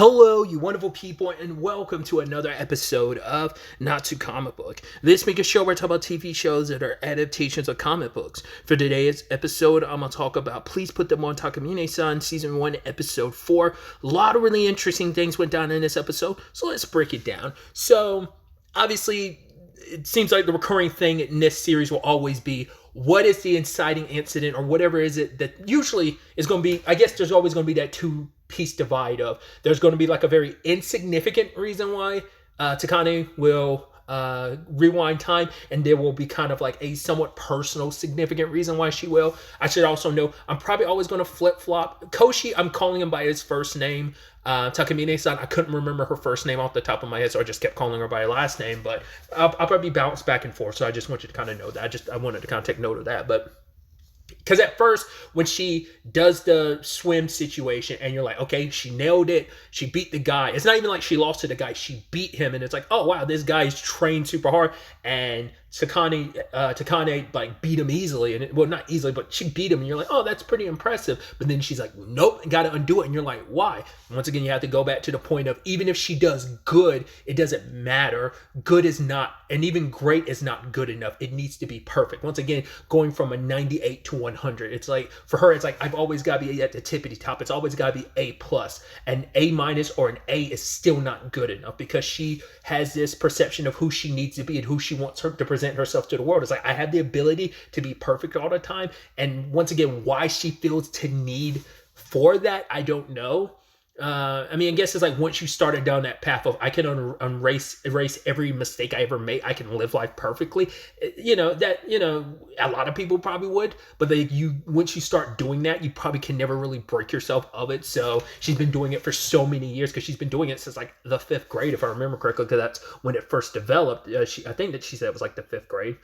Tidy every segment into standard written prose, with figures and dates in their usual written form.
Hello, you wonderful people, and welcome to another episode of Not Too Comic Book. This week, a show where I talk about TV shows that are adaptations of comic books. For today's episode, I'm going to talk about Please Put Them on Takamine-san, Season 1, Episode 4. A lot of really interesting things went down in this episode, so let's break it down. So, obviously, it seems like the recurring thing in this series will always be, what is the inciting incident, or whatever is it that usually is going to be, I guess there's always going to be that two-piece divide of, there's going to be like a very insignificant reason why Takane will rewind time, and there will be kind of like a somewhat personal significant reason why she will. I should also know, I'm probably always going to flip-flop. Koshi, I'm calling him by his first name. Takamine-san, I couldn't remember her first name off the top of my head, so I just kept calling her by her last name, but I'll probably bounce back and forth, so I just want you to kind of know that. I wanted to kind of take note of that, but because at first, when she does the swim situation, and you're like, okay, she nailed it, she beat the guy. It's not even like she lost to the guy, she beat him, and it's like, oh wow, this guy's trained super hard, and Takane like beat him easily, and well, not easily, but she beat him, and you're like, oh, that's pretty impressive. But then she's like, nope, got to undo it, and you're like, why? And once again, you have to go back to the point of, even if she does good, it doesn't matter. Good is not, and even great is not good enough. It needs to be perfect. Once again, going from a 98 to 100, it's like, for her, it's like, I've always got to be at the tippity top. It's always got to be A plus, and A minus or an A is still not good enough, because she has this perception of who she needs to be and who she wants her to present herself to the world. It's like, I have the ability to be perfect all the time, and once again, why she feels to need for that, I don't know. I mean, I guess it's like, once you started down that path of, I can erase every mistake I ever made, I can live life perfectly, a lot of people probably would, but once you start doing that, you probably can never really break yourself of it. So she's been doing it for so many years, because she's been doing it since like the 5th grade, if I remember correctly, because that's when it first developed. I think that she said it was like the 5th grade.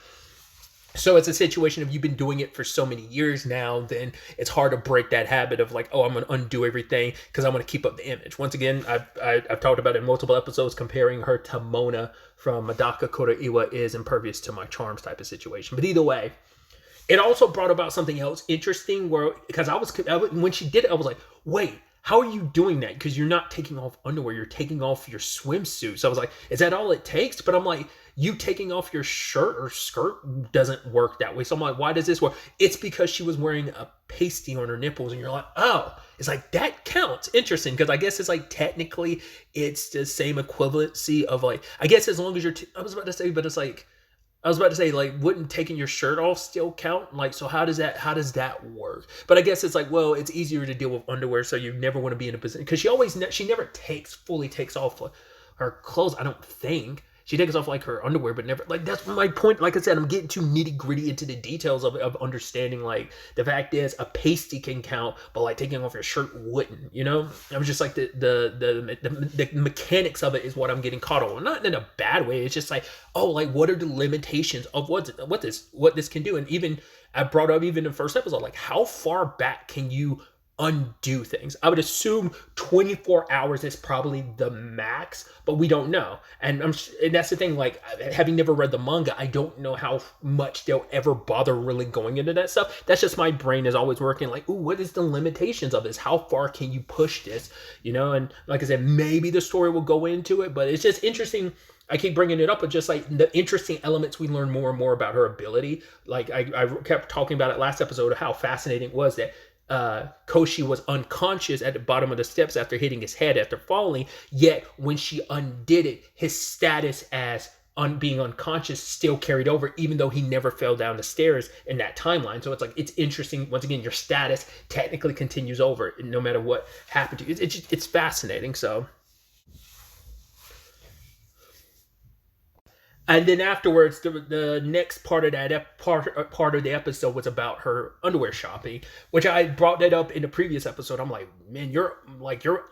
So it's a situation of, you've been doing it for so many years now, then it's hard to break that habit of like, oh, I'm going to undo everything because I want to keep up the image. Once again, I've talked about it in multiple episodes, comparing her to Mona from Madaka Koraiwa is Impervious to My Charms type of situation. But either way, it also brought about something else interesting, because when she did it, I was like, wait, how are you doing that? Because you're not taking off underwear, you're taking off your swimsuit. So I was like, is that all it takes? But I'm like, you taking off your shirt or skirt doesn't work that way. So I'm like, why does this work? It's because she was wearing a pasty on her nipples, and you're like, oh, it's like, that counts. Interesting, because I guess it's like, technically, it's the same equivalency of like, I guess as long as I was about to say, like, wouldn't taking your shirt off still count? Like, so how does that work? But I guess it's like, well, it's easier to deal with underwear, so you never want to be in a position, because she never fully takes off her clothes, I don't think. She takes off like her underwear, but never, like, that's my point. Like I said, I'm getting too nitty gritty into the details of understanding, like, the fact is, a pasty can count, but like taking off your shirt wouldn't, I was just like, the mechanics of it is what I'm getting caught on. Not in a bad way. It's just like, oh, like, what are the limitations of what this can do? And even, I brought up even in the first episode, like, how far back can you undo things? I would assume 24 hours is probably the max, but we don't know. And that's the thing, like, having never read the manga, I don't know how much they'll ever bother really going into that stuff. That's just my brain is always working like, ooh, what is the limitations of this? How far can you push this? And like I said, maybe the story will go into it, but it's just interesting. I keep bringing it up, but just like the interesting elements, we learn more and more about her ability. Like I kept talking about it last episode of how fascinating it was that Koshi was unconscious at the bottom of the steps after hitting his head after falling, yet when she undid it, his status as being unconscious still carried over, even though he never fell down the stairs in that timeline. So it's like, it's interesting. Once again, your status technically continues over no matter what happened to you. It's fascinating. So, and then afterwards, the next part of that part of the episode was about her underwear shopping, which I brought that up in the previous episode. I'm like, man, your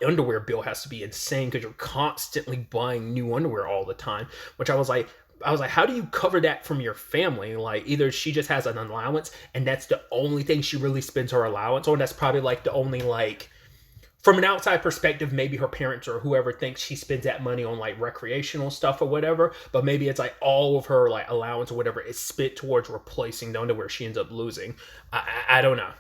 underwear bill has to be insane, because you're constantly buying new underwear all the time. Which I was like, how do you cover that from your family? Like, either she just has an allowance, and that's the only thing she really spends her allowance on. That's probably like the only, like, from an outside perspective, maybe her parents or whoever thinks she spends that money on like recreational stuff or whatever, but maybe it's like all of her like allowance or whatever is spent towards replacing the underwear she ends up losing. I don't know.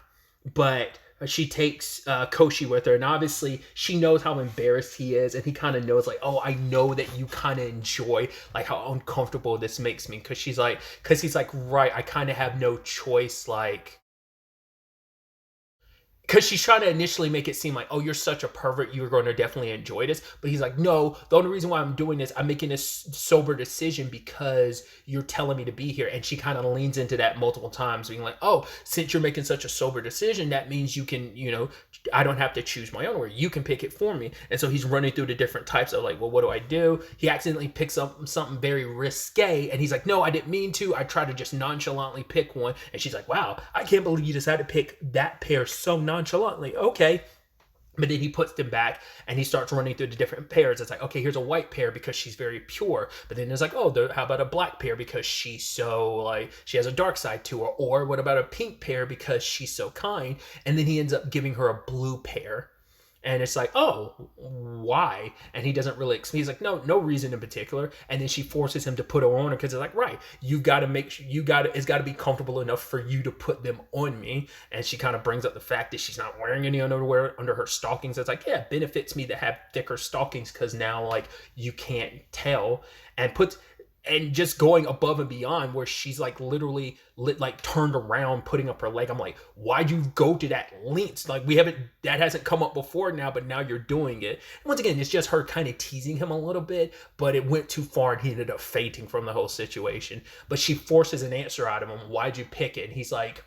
But she takes Koshi with her, and obviously she knows how embarrassed he is, and he kind of knows like, oh, I know that you kind of enjoy like how uncomfortable this makes me, because he's like, right, I kind of have no choice, like, because she's trying to initially make it seem like, oh, you're such a pervert, you're going to definitely enjoy this. But he's like, no, the only reason why I'm doing this, I'm making this sober decision because you're telling me to be here. And she kind of leans into that multiple times, being like, oh, since you're making such a sober decision, that means you can, I don't have to choose my own, or you can pick it for me. And so he's running through the different types of like, well, what do I do? He accidentally picks up something very risque, and he's like, no, I didn't mean to. I tried to just nonchalantly pick one. And she's like, wow, I can't believe you decided to pick that pair so nonchalantly. Okay. But then he puts them back and he starts running through the different pairs. It's like, okay, here's a white pair because she's very pure. But then there's like, oh, how about a black pair because she's so like, she has a dark side to her. Or what about a pink pair because she's so kind? And then he ends up giving her a blue pair. And it's like, oh, why? And he doesn't really, he's like, no reason in particular. And then she forces him to put her on her because it's like, right, you got to make sure, it's got to be comfortable enough for you to put them on me. And she kind of brings up the fact that she's not wearing any underwear under her stockings. It's like, yeah, it benefits me to have thicker stockings because now like you can't tell. And just going above and beyond where she's like literally turned around, putting up her leg. I'm like, why'd you go to that length? Like that hasn't come up before now, but now you're doing it. And once again, it's just her kind of teasing him a little bit, but it went too far and he ended up fainting from the whole situation. But she forces an answer out of him. Why'd you pick it? And he's like,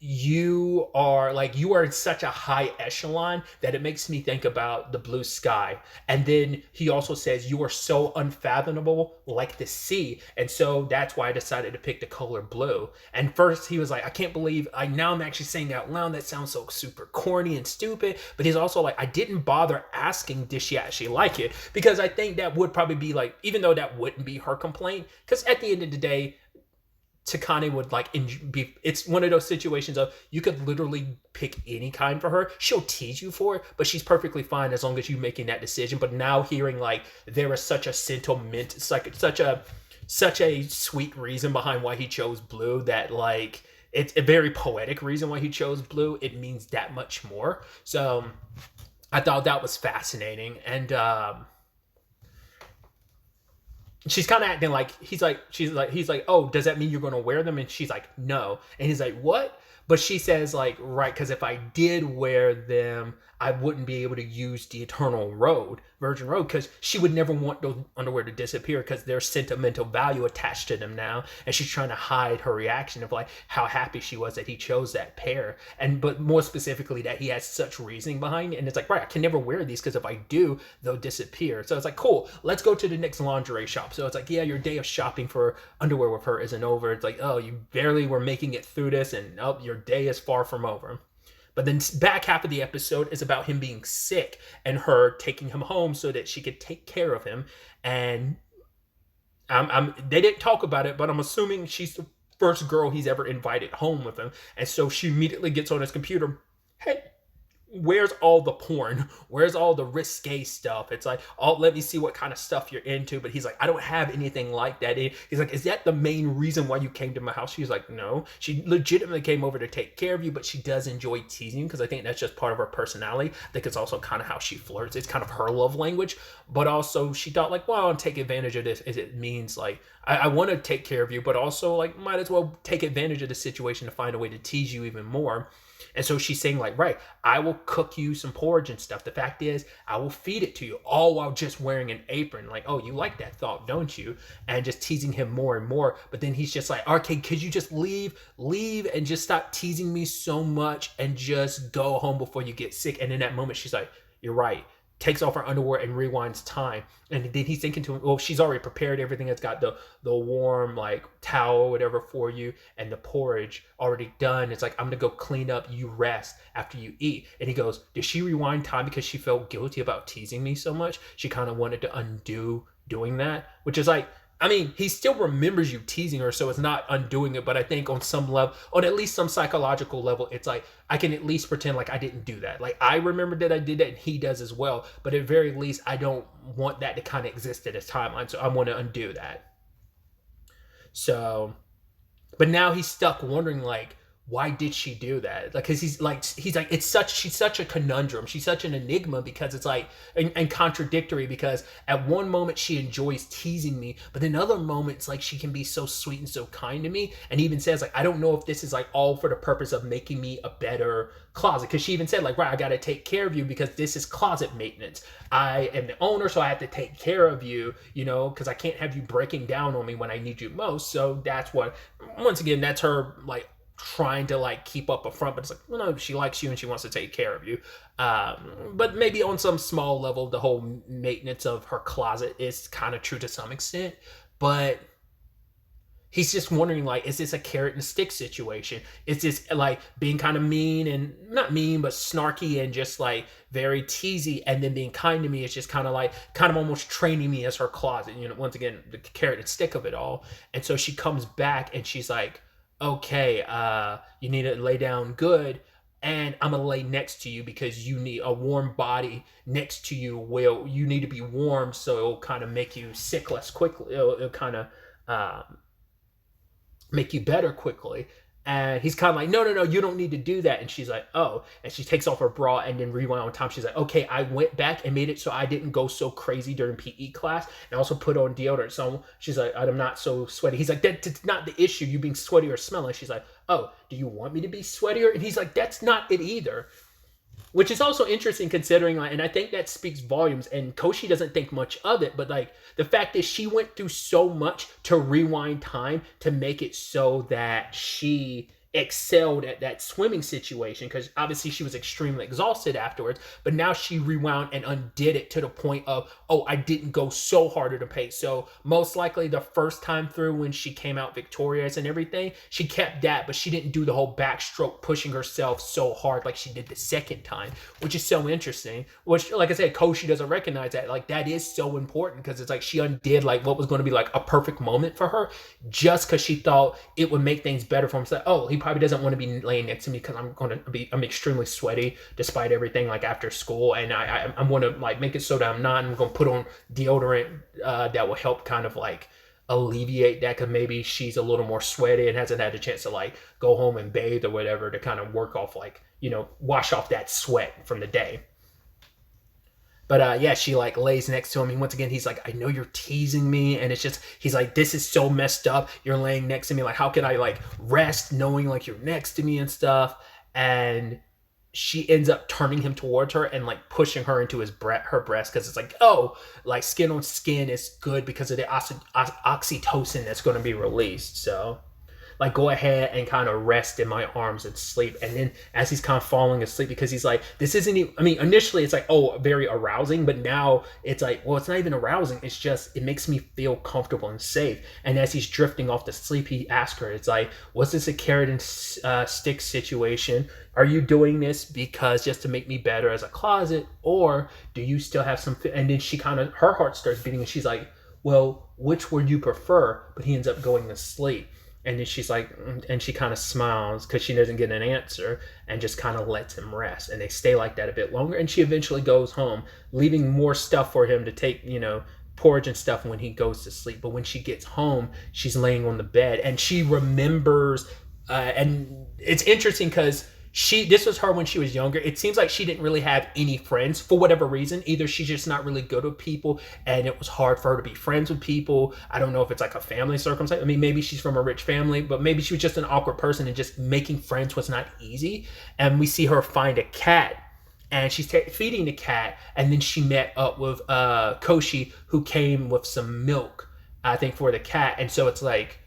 you are in such a high echelon that it makes me think about the blue sky. And then he also says, you are so unfathomable like the sea. And so that's why I decided to pick the color blue. And first he was like, I can't believe now I'm actually saying out loud, that sounds so super corny and stupid. But he's also like, I didn't bother asking, did she actually like it? Because I think that would probably be like, even though that wouldn't be her complaint, because at the end of the day, Takane would it's one of those situations of you could literally pick any kind for her. She'll tease you for it, but she's perfectly fine as long as you're making that decision. But now hearing like there is such a sentiment, it's like such a sweet reason behind why he chose blue, that like it's a very poetic reason why he chose blue. It means that much more. So I thought that was fascinating. And she's kind of acting like he's like, oh, does that mean you're going to wear them? And she's like, no. And he's like, what? But she says like, right, because if I did wear them, I wouldn't be able to use the Virgin Road, because she would never want those underwear to disappear because there's sentimental value attached to them now. And she's trying to hide her reaction of like how happy she was that he chose that pair. But more specifically that he has such reasoning behind it. And it's like, right, I can never wear these because if I do, they'll disappear. So it's like, cool, let's go to the next lingerie shop. So it's like, yeah, your day of shopping for underwear with her isn't over. It's like, oh, you barely were making it through this, and oh, your day is far from over. But then back half of the episode is about him being sick and her taking him home so that she could take care of him. And they didn't talk about it, but I'm assuming she's the first girl he's ever invited home with him. And so she immediately gets on his computer. Hey, where's all the porn? Where's all the risque stuff? It's like, oh, let me see what kind of stuff you're into. But he's like, I don't have anything like that. He's like, is that the main reason why you came to my house? She's like, no. She legitimately came over to take care of you, but she does enjoy teasing you because I think that's just part of her personality. I think it's also kind of how she flirts. It's kind of her love language. But also she thought like, well, I'll take advantage of this. It means like, I want to take care of you, but also like might as well take advantage of the situation to find a way to tease you even more. And so she's saying like, right, I will cook you some porridge and stuff. The fact is, I will feed it to you, all while just wearing an apron. Like, oh, you like that thought, don't you? And just teasing him more and more. But then he's just like, okay, could you just leave and just stop teasing me so much and just go home before you get sick? And in that moment, she's like, you're right. Takes off her underwear and rewinds time. And then he's thinking to him, well, she's already prepared everything. It's got the warm like towel or whatever for you and the porridge already done. It's like, I'm gonna go clean up, you rest after you eat. And he goes, did she rewind time because she felt guilty about teasing me so much? She kind of wanted to undo doing that, which is like, I mean, he still remembers you teasing her, so it's not undoing it. But I think on some level, on at least some psychological level, it's like, I can at least pretend like I didn't do that. Like, I remember that I did that and he does as well. But at very least, I don't want that to kind of exist in his timeline. So I want to undo that. So, but now he's stuck wondering like, why did she do that? Like, cause he's like, she's such a conundrum. She's such an enigma because it's like, and contradictory because at one moment she enjoys teasing me, but in other moments, like she can be so sweet and so kind to me. And even says like, I don't know if this is like all for the purpose of making me a better closet. Cause she even said like, right, I got to take care of you because this is closet maintenance. I am the owner, so I have to take care of you, you know, cause I can't have you breaking down on me when I need you most. So that's what, once again, that's her like, trying to like keep up a front, but it's like, well, no, she likes you and she wants to take care of you. But maybe on some small level, the whole maintenance of her closet is kind of true to some extent. But he's just wondering, like, is this a carrot and stick situation? Is this like being kind of mean and not mean, but snarky and just like very teasy, and then being kind to me is just kind of almost training me as her closet, you know, once again, the carrot and stick of it all. And so she comes back and she's like, okay, you need to lay down good, and I'm gonna lay next to you because you need a warm body next to you. Well, you need to be warm, so it'll kind of make you sick less quickly. It'll kind of make you better quickly. And he's kind of like, no, you don't need to do that. And she's like, oh. And she takes off her bra and then rewind on time. She's like, okay, I went back and made it so I didn't go so crazy during PE class, and also put on deodorant. So she's like, I'm not so sweaty. He's like, that's not the issue, you being sweaty or smelling. She's like, oh, do you want me to be sweatier? And he's like, that's not it either. Which is also interesting considering, like, and I think that speaks volumes, and Koshi doesn't think much of it, but like the fact is she went through so much to rewind time to make it so that she excelled at that swimming situation, because obviously she was extremely exhausted afterwards, but now she rewound and undid it to the point of, oh, I didn't go so hard at the pace. So most likely the first time through when she came out victorious and everything, she kept that, but she didn't do the whole backstroke pushing herself so hard like she did the second time, which is so interesting. Which, like I said, Koshi doesn't recognize that. Like, that is so important because it's like she undid like what was going to be like a perfect moment for her just because she thought it would make things better for him. So, oh, he probably doesn't want to be laying next to me because I'm extremely sweaty despite everything, like after school, and I'm going to like make it so that I'm not. I'm going to put on deodorant that will help kind of like alleviate that, because maybe she's a little more sweaty and hasn't had a chance to like go home and bathe or whatever to kind of work off, like, you know, wash off that sweat from the day. But yeah, she like lays next to him. And once again, he's like, I know you're teasing me. And it's just, he's like, this is so messed up. You're laying next to me. Like, how can I like rest knowing like you're next to me and stuff? And she ends up turning him towards her and like pushing her into her breast, because it's like, oh, like skin on skin is good because of the oxytocin that's going to be released. So like, go ahead and kind of rest in my arms and sleep. And then as he's kind of falling asleep, because he's like, this isn't even, I mean, initially it's like, oh, very arousing, but now it's like, well, it's not even arousing. It's just, it makes me feel comfortable and safe. And as he's drifting off to sleep, he asks her, it's like, was this a carrot and stick situation? Are you doing this because just to make me better as a closet? Or do you still have some, and then she kind of, her heart starts beating and she's like, well, which would you prefer? But he ends up going to sleep. And then she's like, and she kind of smiles because she doesn't get an answer and just kind of lets him rest. And they stay like that a bit longer. And she eventually goes home, leaving more stuff for him to take, you know, porridge and stuff when he goes to sleep. But when she gets home, she's laying on the bed and she remembers, and it's interesting because this was her when she was younger. It seems like she didn't really have any friends for whatever reason. Either she's just not really good with people and it was hard for her to be friends with people. I don't know if it's like a family circumstance. I mean, maybe she's from a rich family, but maybe she was just an awkward person and just making friends was not easy. And we see her find a cat and she's feeding the cat. And then she met up with Koshi, who came with some milk, I think, for the cat. And so it's like,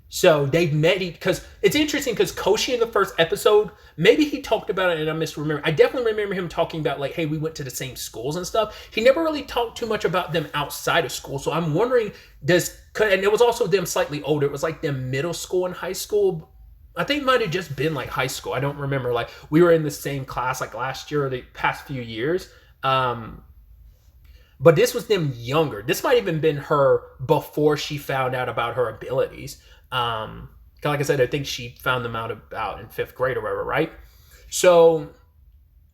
so they've met, because it's interesting because Koshi in the first episode, maybe he talked about it and I misremember. I definitely remember him talking about like, hey, we went to the same schools and stuff. He never really talked too much about them outside of school. So I'm wondering, and it was also them slightly older. It was like them middle school and high school. I think it might have just been like high school. I don't remember. Like we were in the same class like last year or the past few years. But this was them younger. This might even been her before she found out about her abilities. Like I said, I think she found them out about in 5th grade or whatever, right? So,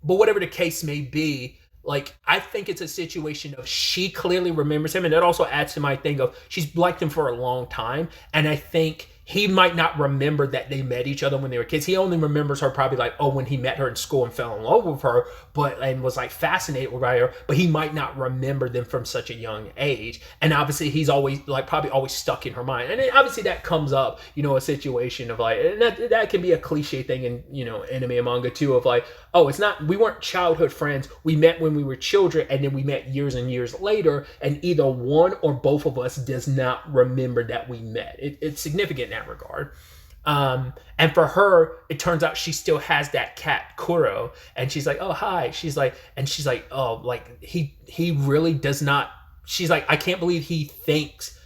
but whatever the case may be, like, I think it's a situation of she clearly remembers him. And that also adds to my thing of she's liked him for a long time. And I think he might not remember that they met each other when they were kids. He only remembers her probably like, oh, when he met her in school and fell in love with her, and was like fascinated with her, but he might not remember them from such a young age. And obviously he's always like probably always stuck in her mind. And then obviously that comes up, a situation of like, and that can be a cliche thing in, anime and manga too, of like, oh, we weren't childhood friends. We met when we were children, and then we met years and years later, and either one or both of us does not remember that we met. It's significant in that regard. And for her, it turns out she still has that cat Kuro, and she's like, oh, hi. She's like, oh, like he really does not. She's like, I can't believe he thinks.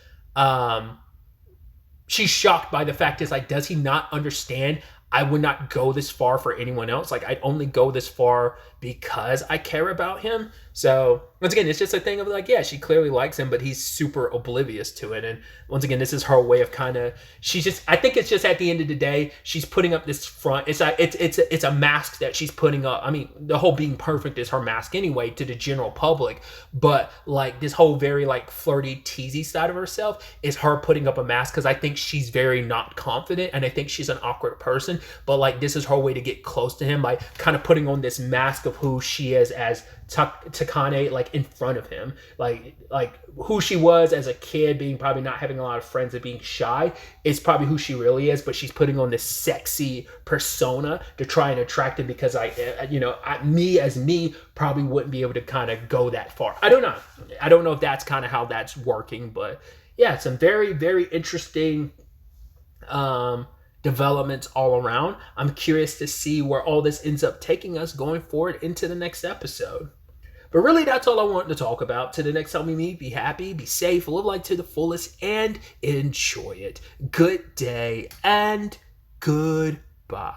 She's shocked by the fact is like, does he not understand? I would not go this far for anyone else. Like, I'd only go this far because I care about him. So once again, it's just a thing of like, yeah, she clearly likes him, but he's super oblivious to it. And once again, this is her way of kind of, I think it's just at the end of the day, she's putting up this front. It's a mask that she's putting up. I mean, the whole being perfect is her mask anyway to the general public, but like this whole very like flirty, teasy side of herself is her putting up a mask, because I think she's very not confident, and I think she's an awkward person, but like this is her way to get close to him by kind of putting on this mask of who she is as Takane, like in front of him, like who she was as a kid, being probably not having a lot of friends and being shy, is probably who she really is, but she's putting on this sexy persona to try and attract him, because me probably wouldn't be able to kind of go that far. I don't know if that's kind of how that's working, but yeah, some very, very interesting developments all around. I'm curious to see where all this ends up taking us going forward into the next episode. But really, that's all I wanted to talk about. To the next time we meet, be happy, be safe, live life to the fullest, and enjoy it. Good day and goodbye.